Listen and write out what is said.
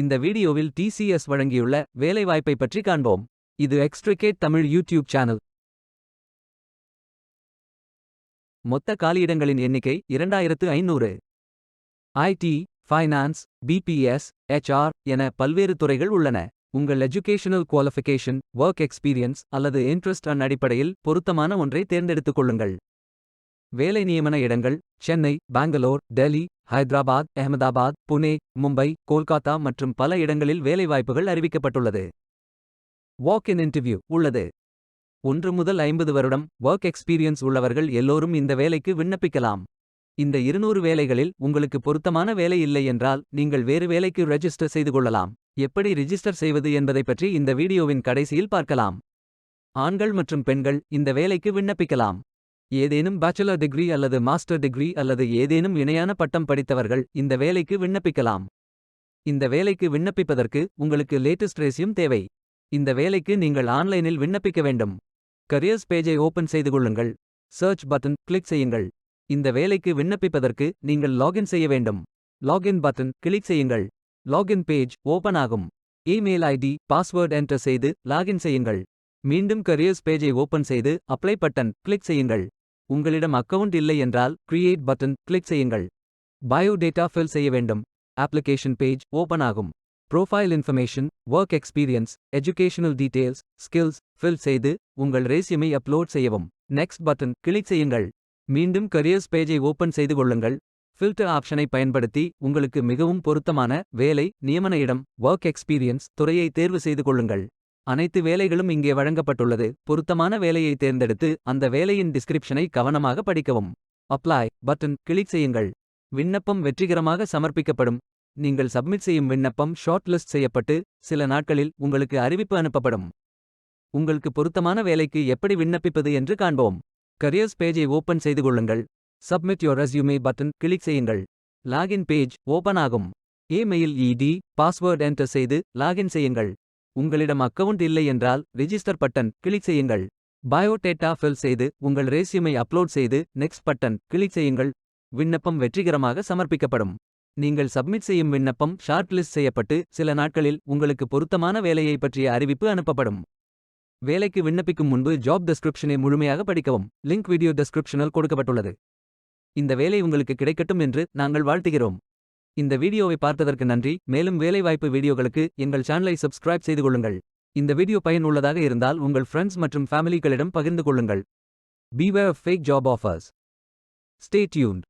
இந்த வீடியோவில் TCS வழங்கியுள்ள வேலைவாய்ப்பை பற்றி காண்போம். இது எக்ஸ்ட்ரிகேட் தமிழ் யூடியூப் சேனல். மொத்த காலியிடங்களின் எண்ணிக்கை 2500. IT, ஃபைனான்ஸ், BPS, HR என பல்வேறு துறைகள் உள்ளன. உங்கள் எஜுகேஷனல் குவாலிஃபிகேஷன், வொர்க் எக்ஸ்பீரியன்ஸ் அல்லது இன்ட்ரெஸ்ட் அடிப்படையில் பொருத்தமான ஒன்றை தேர்ந்தெடுத்துக் கொள்ளுங்கள். வேலை நியமன இடங்கள் சென்னை, பெங்களூர், டெல்லி, ஹைதராபாத், அஹமதாபாத், புனே, மும்பை, கோல்காத்தா மற்றும் பல இடங்களில் வேலைவாய்ப்புகள் அறிவிக்கப்பட்டுள்ளது. வாக்-இன் இன்டர்வியூ உள்ளது. 1 முதல் 50 வருடம் வொர்க் எக்ஸ்பீரியன்ஸ் உள்ளவர்கள் எல்லோரும் இந்த வேலைக்கு விண்ணப்பிக்கலாம். இந்த 200 வேலைகளில் உங்களுக்கு பொருத்தமான வேலை இல்லை என்றால் நீங்கள் வேறு வேலைக்கு ரெஜிஸ்டர் செய்து கொள்ளலாம். எப்படி ரிஜிஸ்டர் செய்வது என்பதை பற்றி இந்த வீடியோவின் கடைசியில் பார்க்கலாம். ஆண்கள் மற்றும் பெண்கள் இந்த வேலைக்கு விண்ணப்பிக்கலாம். ஏதேனும் பேச்சுலர் டிகிரி அல்லது மாஸ்டர் டிகிரி அல்லது ஏதேனும் இணையான பட்டம் படித்தவர்கள் இந்த வேலைக்கு விண்ணப்பிக்கலாம். இந்த வேலைக்கு விண்ணப்பிப்பதற்கு உங்களுக்கு லேட்டஸ்ட் ரெஸ்யூம் தேவை. இந்த வேலைக்கு நீங்கள் ஆன்லைனில் விண்ணப்பிக்க வேண்டும். கரியர்ஸ் பேஜை ஓபன் செய்து கொள்ளுங்கள். சர்ச் பட்டன் கிளிக் செய்யுங்கள். இந்த வேலைக்கு விண்ணப்பிப்பதற்கு நீங்கள் லாகின் செய்ய வேண்டும். லாகின் பட்டன் கிளிக் செய்யுங்கள். லாகின் பேஜ் ஓபன் ஆகும். இமெயில் ஐடி, பாஸ்வேர்ட் என்டர் செய்து லாகின் செய்யுங்கள். மீண்டும் கரியர்ஸ் பேஜை ஓபன் செய்து அப்ளை பட்டன் கிளிக் செய்யுங்கள். உங்களிடம் அக்கவுண்ட் இல்லை என்றால் கிரியேட் பட்டன் கிளிக் செய்யுங்கள். பயோடேட்டா ஃபில் செய்ய வேண்டும். அப்ளிகேஷன் பேஜ் ஓபன் ஆகும். Profile information, work experience, educational details, skills fill செய்து உங்கள் ரெஸ்யூமை அப்லோட் செய்யவும். நெக்ஸ்ட் பட்டன் கிளிக் செய்யுங்கள். மீண்டும் கரியர்ஸ் பேஜை ஓபன் செய்து கொள்ளுங்கள். ஃபில்டர் ஆப்ஷனை பயன்படுத்தி உங்களுக்கு மிகவும் பொருத்தமான வேலை, நியமன இடம், வொர்க் எக்ஸ்பீரியன்ஸ் துறையை தேர்வு செய்து கொள்ளுங்கள். அனைத்து வேலைகளும் இங்கே வழங்கப்பட்டுள்ளது. பொருத்தமான வேலையை தேர்ந்தெடுத்து அந்த வேலையின் டிஸ்கிரிப்ஷனை கவனமாக படிக்கவும். அப்ளை பட்டன் கிளிக் செய்யுங்கள். விண்ணப்பம் வெற்றிகரமாக சமர்ப்பிக்கப்படும். நீங்கள் சப்மிட் செய்யும் விண்ணப்பம் ஷார்ட் லிஸ்ட் செய்யப்பட்டு சில நாட்களில் உங்களுக்கு அறிவிப்பு அனுப்பப்படும். உங்களுக்கு பொருத்தமான வேலைக்கு எப்படி விண்ணப்பிப்பது என்று காண்போம். கரியர்ஸ் பேஜை ஓபன் செய்து கொள்ளுங்கள். Submit your resume button click செய்யுங்கள். லாகின் பேஜ் ஓபன் ஆகும். இமெயில் ஐடி, பாஸ்வேர்ட் என்டர் செய்து லாகின் செய்யுங்கள். உங்களிடம் அக்கவுண்ட் இல்லை என்றால் ரிஜிஸ்டர் பட்டன் கிளிக் செய்யுங்கள். பயோடேட்டா ஃபில் செய்து உங்கள் ரெஸ்யூமை அப்லோட் செய்து நெக்ஸ்ட் பட்டன் கிளிக் செய்யுங்கள். விண்ணப்பம் வெற்றிகரமாக சமர்ப்பிக்கப்படும். நீங்கள் சப்மிட் செய்யும் விண்ணப்பம் ஷார்ட் லிஸ்ட் செய்யப்பட்டு சில நாட்களில் உங்களுக்கு பொருத்தமான வேலையை பற்றிய அறிவிப்பு அனுப்பப்படும். வேலைக்கு விண்ணப்பிக்கும் முன்பு ஜாப் டெஸ்கிரிப்ஷனை முழுமையாக படிக்கவும். லிங்க் வீடியோ டெஸ்கிரிப்ஷனில் கொடுக்கப்பட்டுள்ளது. இந்த வேலை உங்களுக்கு கிடைக்கட்டும் என்று நாங்கள் வாழ்த்துகிறோம். இந்த வீடியோவை பார்த்ததற்கு நன்றி. மேலும் வேலைவாய்ப்பு வீடியோகளுக்கு எங்கள் சேனலை சப்ஸ்கிரைப் செய்து கொள்ளுங்கள். இந்த வீடியோ பயன் உள்ளதாக இருந்தால் உங்கள் ஃப்ரெண்ட்ஸ் மற்றும் ஃபேமிலிகளிடம் பகிர்ந்து கொள்ளுங்கள். Beware of fake job offers. Stay tuned.